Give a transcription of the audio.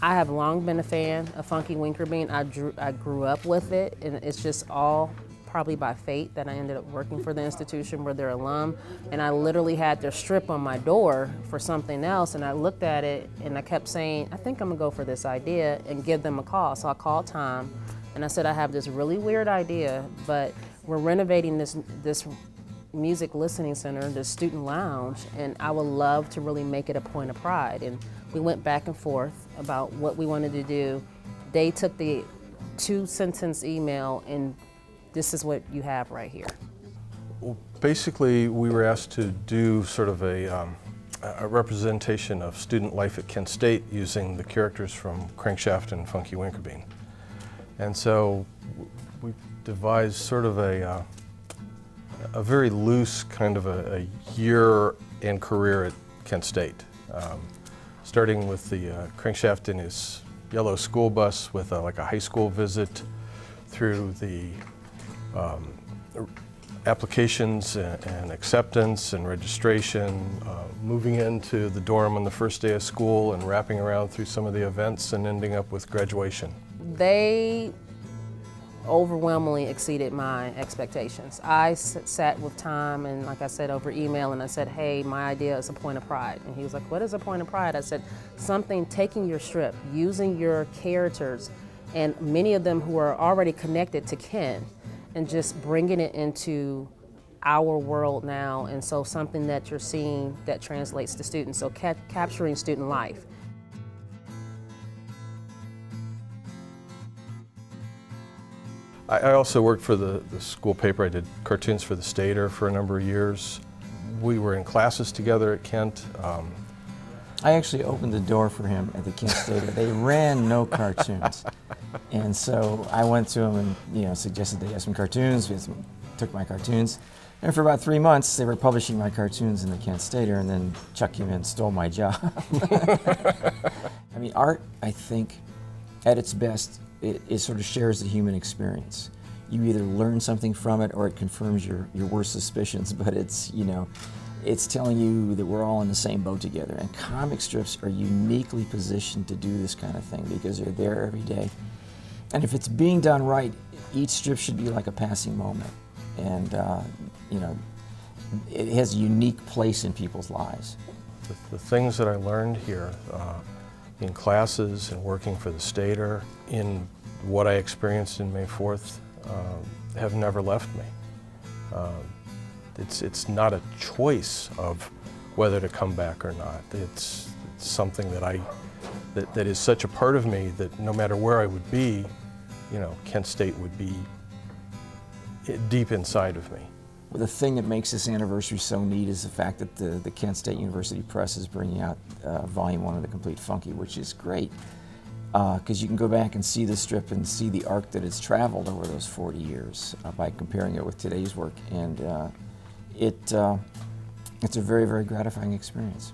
I have long been a fan of Funky Winkerbean. I grew up with it, and it's just all probably by fate that I ended up working for the institution where they're alum. And I literally had their strip on my door for something else, and I looked at it and I kept saying, I think I'm gonna go for this idea and give them a call. So I called Tom and I said, I have this really weird idea, but we're renovating this music listening center, this student lounge, and I would love to really make it a point of pride. And we went back and forth about what we wanted to do. They took the 2-sentence email, and this is what you have right here. Well, basically, we were asked to do sort of a representation of student life at Kent State using the characters from Crankshaft and Funky Winkerbean. And so we devised sort of a very loose kind of a year and career at Kent State. Starting with the Crankshaft in his yellow school bus with like a high school visit, through the applications and acceptance and registration, moving into the dorm on the first day of school and wrapping around through some of the events and ending up with graduation. They overwhelmingly exceeded my expectations. I sat with Tom and, like I said, over email, and I said, hey, my idea is a point of pride. And he was like, what is a point of pride? I said, something, taking your strip, using your characters, and many of them who are already connected to Ken, and just bringing it into our world now, and so something that you're seeing that translates to students, so capturing student life. I also worked for the school paper. I did cartoons for the Stater for a number of years. We were in classes together at Kent. I actually opened the door for him at the Kent Stater. They ran no cartoons. And so I went to him and suggested they have some cartoons. We took my cartoons. And for about 3 months, they were publishing my cartoons in the Kent Stater, and then Chuck came in and stole my job. I mean, art, I think, at its best, it sort of shares the human experience. You either learn something from it or it confirms your worst suspicions, but it's telling you that we're all in the same boat together. And comic strips are uniquely positioned to do this kind of thing because they're there every day. And if it's being done right, each strip should be like a passing moment. And it has a unique place in people's lives. The things that I learned here in classes and working for the Stater, in what I experienced in May 4th, have never left me. It's not a choice of whether to come back or not. It's something that is such a part of me that no matter where I would be, Kent State would be deep inside of me. The thing that makes this anniversary so neat is the fact that the Kent State University Press is bringing out Volume 1 of the Complete Funky, which is great because you can go back and see the strip and see the arc that it's traveled over those 40 years by comparing it with today's work, and it's a very, very gratifying experience.